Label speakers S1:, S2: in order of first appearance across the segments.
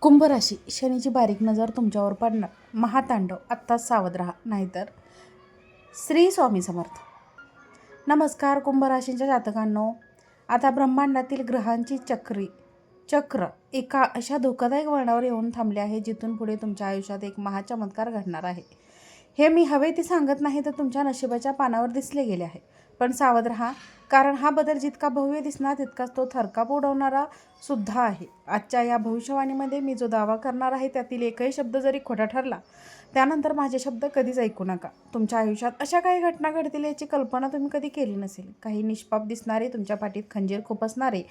S1: कुंभ राशी, शनीची बारीक नजर तुमच्यावर पडणार. महातांडव, आत्ताच सावध राहा, नाहीतर. श्री स्वामी समर्थ. नमस्कार कुंभ राशींच्या जातकांनो. आता ब्रह्मांडातील ग्रहांची चक्र एका अशा धोकादायक वळणावर येऊन थांबले आहे जिथून पुढे तुमच्या आयुष्यात एक महाचमत्कार घडणार आहे. हे मी हवे ते सांगत नाही, तर तुमच्या नशिबाच्या पानावर दिसले गेले आहे. पण सावध राहा, कारण हा बदल जितका भव्य दिसणार तितकाच तो थरकाप उडवणारा सुद्धा आहे. आजच्या या भविष्यवाणीमध्ये मी जो दावा करणार आहे त्यातील एकही शब्द जरी खोटा ठरला, त्यानंतर माझे शब्द कधीच ऐकू नका. तुमच्या आयुष्यात अशा काही घटना घडतील याची कल्पना तुम्ही कधी केली नसेल. काही निष्पाप दिसणारे, तुमच्या पाठीत खंजीर खुपसणारे,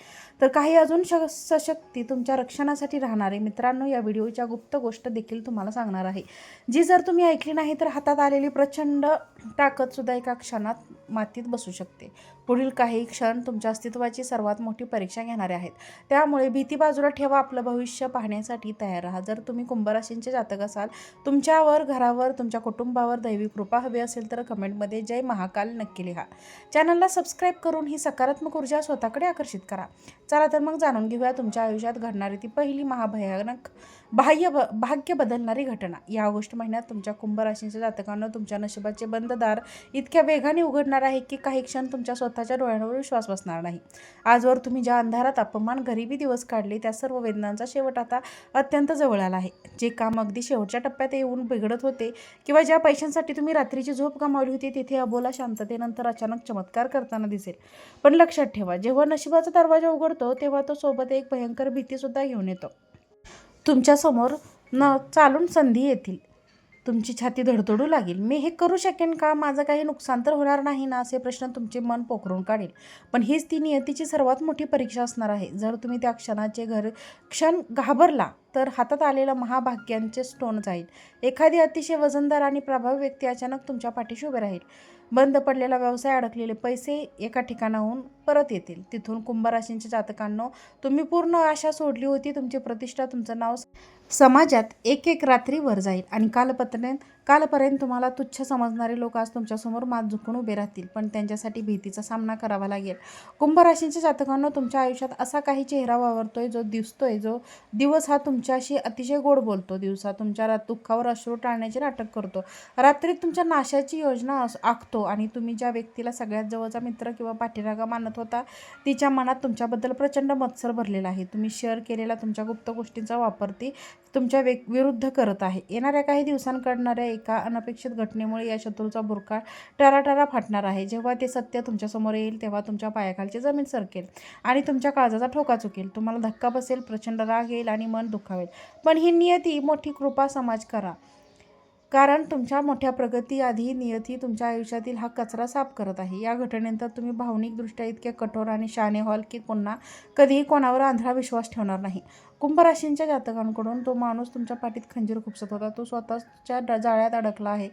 S1: तर काही अजून सशक्ती तुमच्या रक्षणासाठी राहणारे. मित्रांनो, या व्हिडिओच्या गुप्त गोष्ट देखील तुम्हाला सांगणार आहे, जी जर तुम्ही ऐकली नाही तर हातात आलेली प्रचंड ताकदसुद्धा एका क्षणात मातीत बसू शकते. पुढील काही क्षण तुमच्या अस्तित्वाची सर्वात मोठी परीक्षा घेणारे आहेत. त्यामुळे भीती बाजूला ठेवा, आपलं भविष्य पाहण्यासाठी तयार राहा. जर तुम्ही कुंभ राशींचे जातक असाल, तुमच्यावर, घरावर, तुमच्या कुटुंबावर दैवी कृपा हवी असेल तर कमेंटमध्ये जय महाकाल नक्की लिहा. चॅनलला सबस्क्राईब करून ही सकारात्मक ऊर्जा स्वतःकडे आकर्षित करा. चला तर मग जाणून घेऊया तुमच्या आयुष्यात घडणारी ती पहिली महाभयानक भाग्य बदलणारी घटना. या ऑगस्ट महिन्यात तुमच्या कुंभ राशींच्या जातकांना तुमच्या नशिबाचे बंद दार इतक्या वेगाने उघडणार आहे की काही क्षण तुमच्या स्वतःच्या डोळ्यांवर विश्वास बसणार नाही. आजवर तुम्ही ज्या अंधारात अपमान, गरिबी दिवस काढले, त्या सर्व वेदनांचा शेवट आता अत्यंत जवळ आला आहे. जे काम अगदी शेवटच्या टप्प्यात येऊन बिघडत होते किंवा ज्या पैशांसाठी तुम्ही रात्रीची झोप गमावली होती, तिथे अबोला शांततेनंतर अचानक चमत्कार करताना दिसेल. पण लक्षात ठेवा, जेव्हा नशिबाचा दरवाजा उघडतो तेव्हा तो सोबत एक भयंकर भीतीसुद्धा घेऊन येतो. तुमच्यासमोर चालून संधी येतील. तुमची छाती धडधडू लागेल. मी हे करू शकेन का? माझं काही नुकसान तर होणार नाही ना? असे प्रश्न तुमचे मन पोखरून काढेल. पण हीच ती नियतीची सर्वात मोठी परीक्षा असणार आहे. जर तुम्ही त्या क्षण घाबरला तर हातात आलेलं महाभाग्यांचे स्टोन जाईल. एखादी अतिशय वजनदार आणि प्रभावी व्यक्ती अचानक तुमच्या पाठीशी उभे राहील. बंद पडलेला व्यवसाय, अडकलेले पैसे एका ठिकाणाहून परत येतील. तिथून कुंभ राशींच्या जातकांनो, तुम्ही पूर्ण आशा सोडली होती, तुमची प्रतिष्ठा, तुमचं नाव समाजात एक एक रात्री वर जाईल आणि कालपर्यंत तुम्हाला तुच्छ समजणारे लोक आज तुमच्यासमोर मात झुकून उभे राहतील. पण त्यांच्यासाठी भीतीचा सामना करावा लागेल. कुंभ राशींच्या जातकांना तुमच्या आयुष्यात असा काही चेहरा वावरतोय जो दिसतोय, जो दिवस हा तुमच्याशी अतिशय गोड बोलतो, दिवसा तुमच्या दुःखावर अश्रू टाळण्याचे नाटक करतो, रात्रीत तुमच्या नाशाची योजना आखतो आणि तुम्ही ज्या व्यक्तीला सगळ्यात जवळचा मित्र किंवा पाठीरागा मानत होता, तिच्या मनात तुमच्याबद्दल प्रचंड मत्सर भरलेला आहे. तुम्ही शेअर केलेल्या तुमच्या गुप्त गोष्टींचा वापर ती तुमच्या विरुद्ध करत आहे. येणाऱ्या काही दिवसांकडणाऱ्या एका अनपेक्षित घटनेमुळे या शत्रूचा बुरखा टराटरा फाटणार आहे. जेव्हा ते सत्य तुमच्यासमोर येईल तेव्हा तुमच्या पायाखालची जमीन सरकेल आणि तुमच्या काळजाचा ठोका चुकेल. तुम्हाला धक्का बसेल, प्रचंड राग येईल आणि मन दुखावेल. पण ही नियती मोठी कृपा समाज करा, कारण तुमच्या मोठ्या प्रगती आधी नियती तुमच्या आयुष्यातील हा कचरा साफ करत आहे. या घटनेनंतर तुम्ही भावनिकदृष्ट्या इतके कठोर आणि शहाणे व्हाल की पुन्हा कधीही कोणावर आंधळा विश्वास ठेवणार नाही. कुंभ राशींच्या जातकांकडून तो माणूस तुमच्या पाठीत खंजीर खुपसत होता, तो स्वतःच्या जाळ्यात अडकला आहे.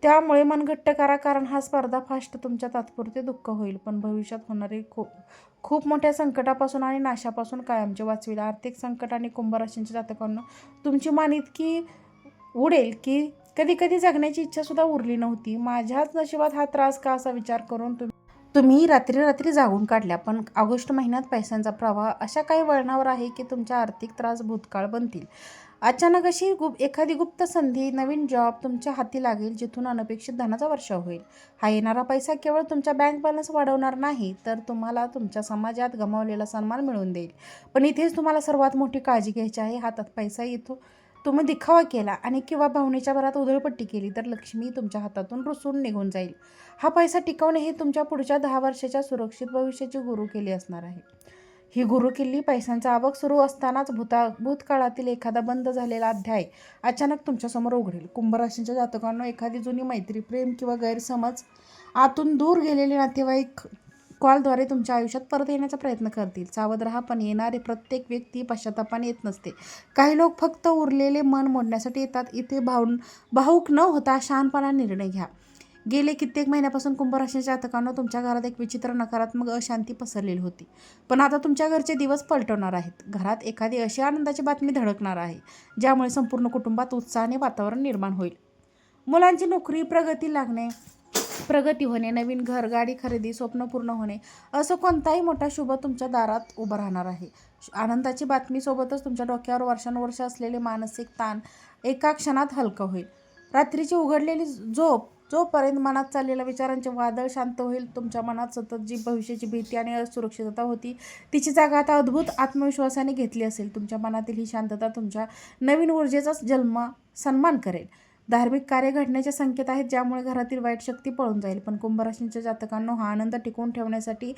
S1: त्यामुळे मन घट्ट करा, कारण हा स्पर्धा फास्ट तुमच्या तात्पुरते दुःख होईल, पण भविष्यात होणारे खूप मोठ्या संकटापासून आणि नाशापासून कायमचे वाचवेल. आर्थिक संकट आणि कुंभ राशींच्या जातकांना तुमची मान इतकी उडेल की कधी कधी जगण्याची इच्छासुद्धा उरली नव्हती. माझ्याच नशिबात हा त्रास का, असा विचार करून तुम्ही रात्री जागून काढल्या. पण ऑगस्ट महिन्यात पैशांचा प्रवाह अशा काही वळणावर आहे की तुमच्या आर्थिक त्रास भूतकाळ बनतील. अचानक अशी एखादी गुप्त संधी, नवीन जॉब तुमच्या हाती लागेल, जिथून अनपेक्षित धनाचा वर्षाव होईल. हा येणारा पैसा केवळ तुमच्या बँक बॅलन्स वाढवणार नाही, तर तुम्हाला तुमच्या समाजात गमावलेला सन्मान मिळवून देईल. पण इथेच तुम्हाला सर्वात मोठी काळजी घ्यायची आहे. हातात पैसा येतो, तुम्ही दिखावा केला आणि किंवा भावनेच्या भरात उधळपट्टी केली तर लक्ष्मी तुमच्या हातातून रुसून निघून जाईल. हा पैसा टिकवणे हे तुमच्या पुढच्या 10 वर्षाच्या सुरक्षित भविष्याची गुरुकिल्ली असणार आहे. ही गुरुकिल्ली पैशांचा आवक सुरू असतानाच भूतकाळातील एखादा बंद झालेला अध्याय अचानक तुमच्यासमोर उघडेल. कुंभ राशींच्या जातकांना एखादी जुनी मैत्री, प्रेम किंवा गैरसमज, आतून दूर गेलेले नातेवाईक कॉलद्वारे तुमच्या आयुष्यात परत येण्याचा प्रयत्न करतील. सावध राहा, पण येणारी प्रत्येक व्यक्ती पश्चातापाने येत नसते. काही लोक फक्त उरलेले मन मोडण्यासाठी येतात. इथे भावुक न होता शहाणपणाने निर्णय घ्या. गेले कित्येक महिन्यापासून कुंभ राशीच्या जातकांना तुमच्या घरात एक विचित्र नकारात्मक अशांती पसरलेली होती, पण आता तुमच्या घरचे दिवस पलटवणार आहेत. घरात एखादी अशी आनंदाची बातमी धडकणार आहे ज्यामुळे संपूर्ण कुटुंबात उत्साहाने वातावरण निर्माण होईल. मुलांची नोकरी, प्रगती होणे, नवीन घर, गाडी खरेदी, स्वप्न पूर्ण होणे, असं कोणताही मोठा शुभ तुमच्या दारात उभं राहणार आहे. आनंदाची बातमीसोबतच तुमच्या डोक्यावर वर्षानुवर्ष असलेले मानसिक ताण एका क्षणात हलकं होईल. रात्रीची उघडलेली झोप जोपर्यंत मनात चाललेल्या विचारांचे वादळ शांत होईल, तुमच्या मनात सतत जी भविष्याची भीती आणि असुरक्षितता होती तिची जागा आता अद्भुत आत्मविश्वासाने घेतली असेल. तुमच्या मनातील ही शांतता तुमच्या नवीन ऊर्जेचा सन्मान करेल. धार्मिक कार्य घडण्याचे संकेत आहेत, ज्यामुळे घरातील वाईट शक्ती पळून जाईल. पण कुंभराशींच्या जातकांनो, हा आनंद टिकवून ठेवण्यासाठी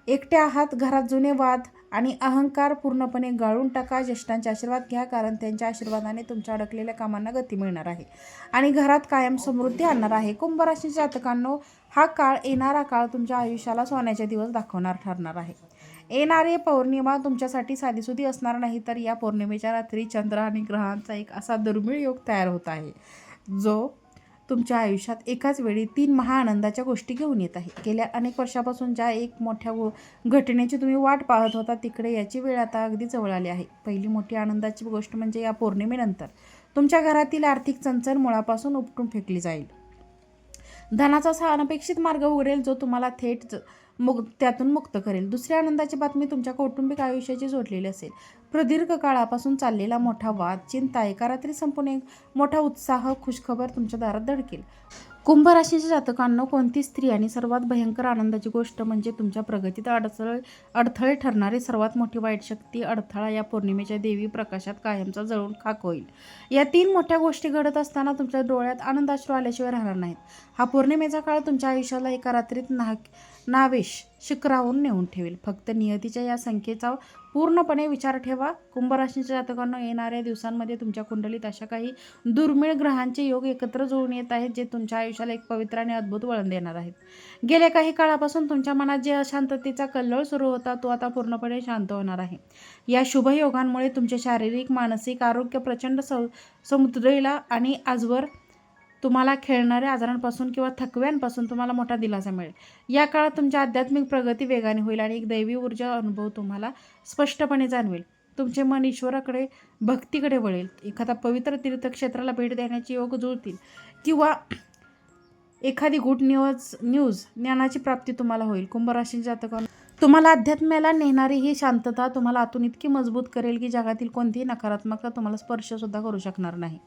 S1: एकटे आहात. घरात जुने वाद आणि अहंकार पूर्णपणे गाळून टाका. ज्येष्ठांचे आशीर्वाद घ्या, कारण त्यांच्या आशीर्वादाने तुमच्या अडकलेल्या कामांना गती मिळणार आहे आणि घरात कायम समृद्धी आणणार आहे. कुंभराशींच्या जातकांनो, येणारा काळ तुमच्या आयुष्याला सोन्याचे दिवस दाखवणार ठरणार आहे. येणारी पौर्णिमा तुमच्यासाठी साधीसुधी असणार नाही, तर या पौर्णिमेच्या रात्री चंद्र आणि ग्रहांचा एक असा दुर्मिळ योग तयार होत आहे, जो तुमच्या आयुष्यात एकाच वेळी 3 महाआनंदाच्या गोष्टी घेऊन येत आहे. गेल्या अनेक वर्षापासून ज्या एक मोठ्या घटनेची तुम्ही वाट पाहत होता, तिकडे याची वेळ आता अगदी जवळ आली आहे. पहिली मोठी आनंदाची गोष्ट म्हणजे या पौर्णिमेनंतर तुमच्या घरातील आर्थिक चणचण मुळापासून उपटून फेकली जाईल. धनाचा असा अनपेक्षित मार्ग उघडेल, जो तुम्हाला थेट त्यातून मुक्त करेल. दुसरी आनंदाची बातमी तुमच्या कौटुंबिक आयुष्याची जोडलेली असेल. प्रदीर्घ काळापासून चाललेला मोठा वाद, चिंता एका रात्री संपून एक मोठा उत्साह, खुशखबर तुमच्या दारात धडकेल. कुंभ राशीच्या जातकांना कोणती स्त्री आणि सर्वात भयंकर आनंदाची गोष्ट म्हणजे तुमच्या प्रगतीत अडथळे ठरणारी सर्वात मोठी वाईट शक्ती अडथळा या पौर्णिमेच्या देवी प्रकाशात कायमचा जळून खाक होईल. या 3 मोठ्या गोष्टी घडत असताना तुमच्या डोळ्यात आनंदाश्रू आल्याशिवाय राहणार नाहीत. हा पौर्णिमेचा काळ तुमच्या आयुष्याला एका रात्रीत नावेश शिखरावरून नेऊन ठेवेल. फक्त नियतीच्या या संख्येचा पूर्णपणे विचार ठेवा. कुंभराशीच्या जातकांना, येणाऱ्या दिवसांमध्ये तुमच्या कुंडलीत अशा काही दुर्मिळ ग्रहांचे योग एकत्र जुळून येत आहेत, जे तुमच्या आयुष्याला एक पवित्र आणि अद्भुत वळण देणार आहेत. गेल्या काही काळापासून तुमच्या मनात जे अशांततेचा कल्लोळ सुरू होता, तो आता पूर्णपणे शांत होणार आहे. या शुभ योगांमुळे तुमचे शारीरिक मानसिक आरोग्य प्रचंड समृद्धील आणि आजवर तुम्हाला खेळणाऱ्या आजारांपासून किंवा थकव्यांपासून तुम्हाला मोठा दिलासा मिळेल. या काळात तुमची आध्यात्मिक प्रगती वेगाने होईल आणि एक दैवी ऊर्जा अनुभव तुम्हाला स्पष्टपणे जाणवेल. तुमचे मन ईश्वराकडे, भक्तीकडे वळेल. एखादा पवित्र तीर्थक्षेत्राला भेट देण्याचे योग जुळतील किंवा एखादी गुड न्यूज ज्ञानाची प्राप्ती तुम्हाला होईल. कुंभराशीच्या जातकांना, तुम्हाला अध्यात्माला नेणारी ही शांतता तुम्हाला आतून इतकी मजबूत करेल की जगातील कोणतीही नकारात्मकता तुम्हाला स्पर्शसुद्धा करू शकणार नाही.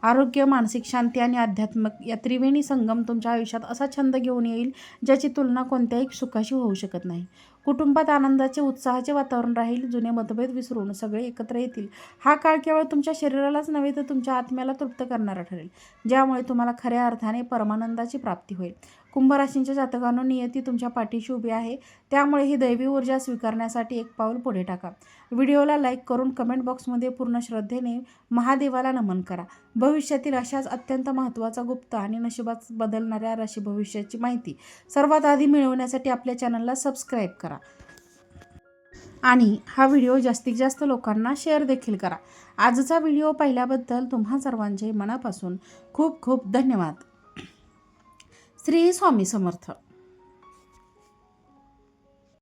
S1: आरोग्य, मानसिक शांती आणि आध्यात्मिक या त्रिवेणी संगम तुमच्या आयुष्यात असा छंद घेऊन येईल, ज्याची तुलना कोणत्याही सुखाशी होऊ शकत नाही. कुटुंबात आनंदाचे, उत्साहाचे वातावरण राहील. जुने मतभेद विसरून सगळे एकत्र येतील. हा काळ केवळ तुमच्या शरीरालाच नव्हे, तर तुमच्या आत्म्याला तृप्त करणारा ठरेल, ज्यामुळे तुम्हाला खऱ्या अर्थाने परमानंदाची प्राप्ती होईल. कुंभराशींच्या जातकांनो, नियती तुमच्या पाठीशी उभी आहे, त्यामुळे ही दैवी ऊर्जा स्वीकारण्यासाठी एक पाऊल पुढे टाका. व्हिडिओला लाईक करून कमेंट बॉक्समध्ये पूर्ण श्रद्धेने महादेवाला नमन करा. भविष्यातील अशाच अत्यंत महत्त्वाचा, गुप्त आणि नशिबात बदलणाऱ्या राशी भविष्याची माहिती सर्वात आधी मिळवण्यासाठी आपल्या चॅनलला सबस्क्राईब करा आणि हा व्हिडिओ जास्तीत जास्त लोकांना शेअर देखील करा. आजचा व्हिडिओ पाहिल्याबद्दल तुम्हा सर्वांचे मनापासून खूप खूप धन्यवाद. श्री स्वामी समर्थ.